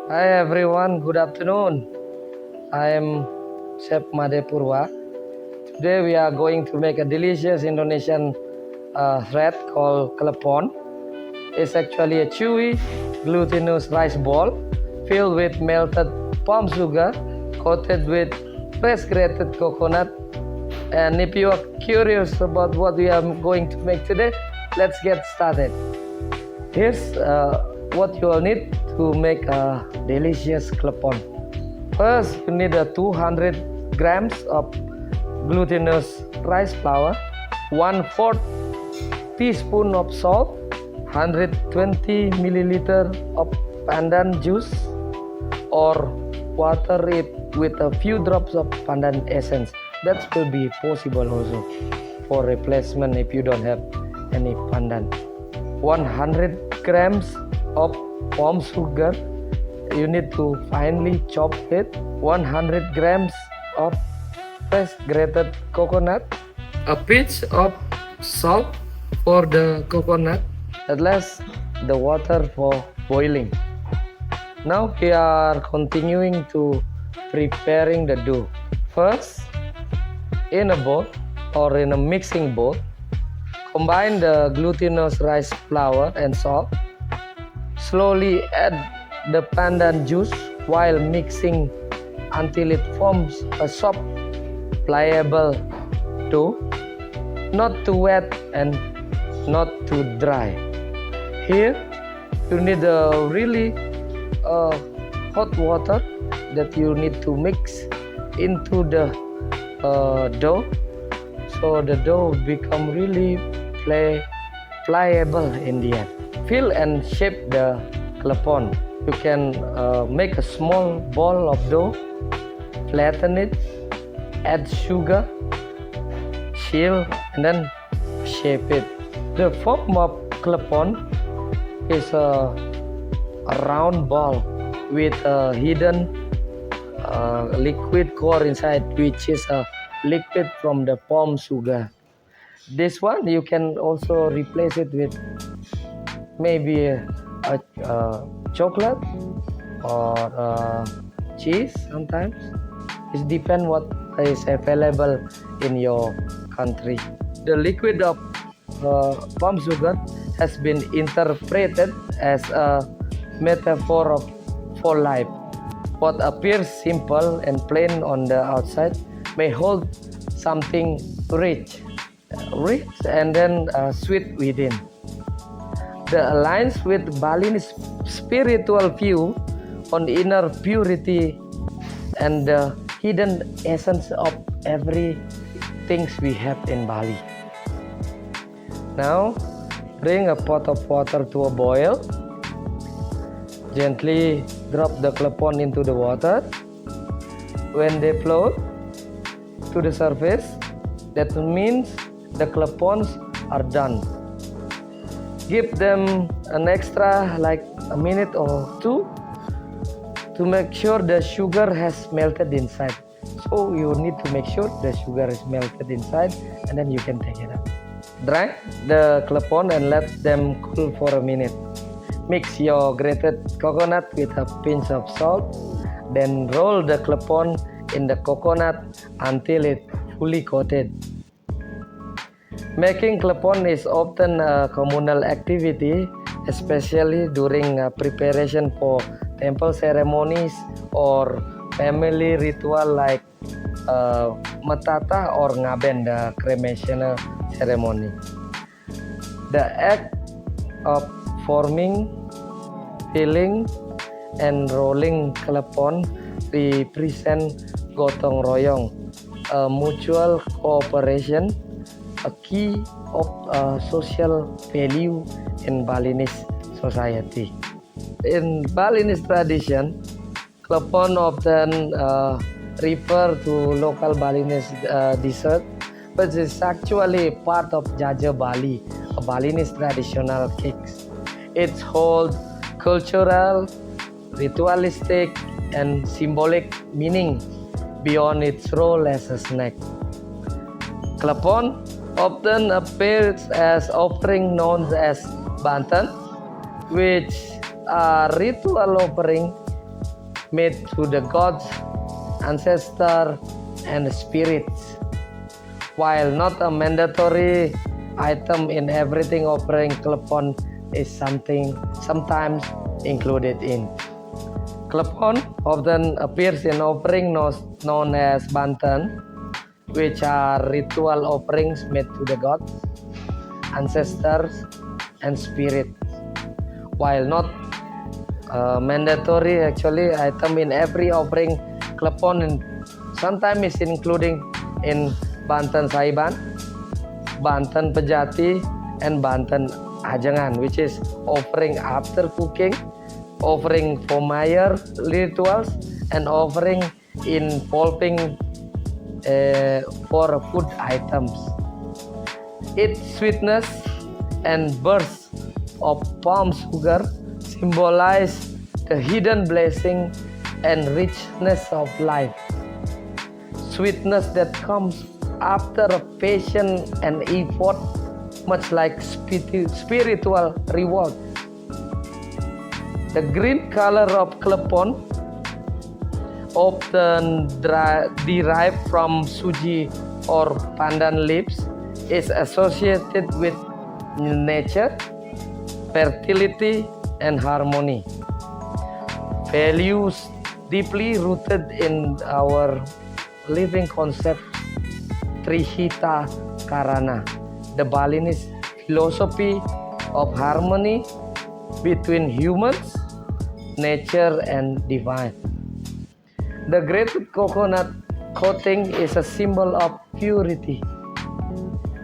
Hi everyone, good afternoon. I am Chef Made Purwa. Today we are going to make a delicious Indonesian bread called klepon. It's actually a chewy, glutinous rice ball filled with melted palm sugar coated with fresh grated coconut. And if you are curious about what we are going to make today, let's get started. Here's what you will need to make a delicious klepon. First, you need 200 grams of glutinous rice flour, 1/4 teaspoon of salt, 120 milliliter of pandan juice, or water it with a few drops of pandan essence. That will be possible also for replacement if you don't have any pandan. 100 grams of palm sugar, you need to finely chop it. 100 grams of fresh grated coconut, a pinch of salt for the coconut, at last the water for boiling. Now we are continuing to preparing the dough. First, in a bowl or in a mixing bowl, combine the glutinous rice flour and salt. Slowly add the pandan juice while mixing until it forms a soft, pliable dough, not too wet and not too dry. Here, you need a really hot water that you need to mix into the dough, so the dough become really pliable in the end. Fill and shape the klepon. You can make a small ball of dough, flatten it, add sugar, chill, and then shape it. The form of klepon is a round ball with a hidden liquid core inside, which is a liquid from the palm sugar. This one you can also replace it with maybe a chocolate or cheese sometimes. It depends what is available in your country. The liquid of palm sugar has been interpreted as a metaphor for life. What appears simple and plain on the outside may hold something rich and then sweet within. The aligns with Balinese spiritual view on inner purity and the hidden essence of everything we have in Bali. Now, bring a pot of water to a boil. Gently drop the klepon into the water. When they float to the surface, that means the klepons are done. Give them an extra like a minute or two to make sure the sugar has melted inside. So you need to make sure the sugar is melted inside, and then you can take it out. Dry the klepon and let them cool for a minute. Mix your grated coconut with a pinch of salt. Then roll the klepon in the coconut until it fully coated. Making klepon is often a communal activity, especially during preparation for temple ceremonies or family ritual like matata or ngaben, the cremation ceremony. The act of forming, filling, and rolling klepon represent gotong royong, a mutual cooperation, a key of social value in Balinese society. In Balinese tradition, klepon often refer to local Balinese dessert, but it's actually part of Jaja Bali, a Balinese traditional cakes. It holds cultural, ritualistic, and symbolic meaning beyond its role as a snack. Klepon often appears as offering known as banten, which are ritual offering made to the gods, ancestors, and spirits. While not a mandatory item in everything offering, klepon is sometimes included in. Klepon often appears in offering known as banten, which are ritual offerings made to the gods, ancestors, and spirits. While not mandatory actually item in every offering, klepon and sometimes is including in banten saiban, banten pejati, and banten ajengan, which is offering after cooking, offering for Mayer rituals, and offering in pulping for food items. Its sweetness and burst of palm sugar symbolize the hidden blessing and richness of life. Sweetness that comes after a patient and effort, much like spiritual reward. The green color of klepon, often derived from suji or pandan leaves, is associated with nature, fertility, and harmony. Values deeply rooted in our living concept Trihita Karana, the Balinese philosophy of harmony between humans, nature, and divine. The grated coconut coating is a symbol of purity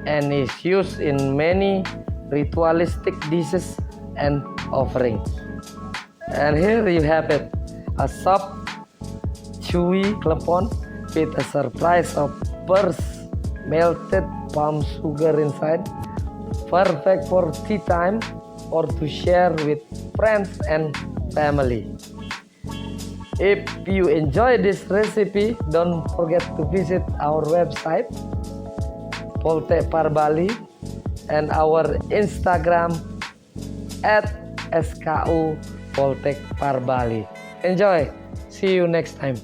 and is used in many ritualistic dishes and offerings. And here you have it, a soft, chewy klepon with a surprise of burst melted palm sugar inside, perfect for tea time or to share with friends and family. If you enjoy this recipe, don't forget to visit our website Poltek Parbali and our Instagram @SKU Poltek Parbali. Enjoy. See you next time.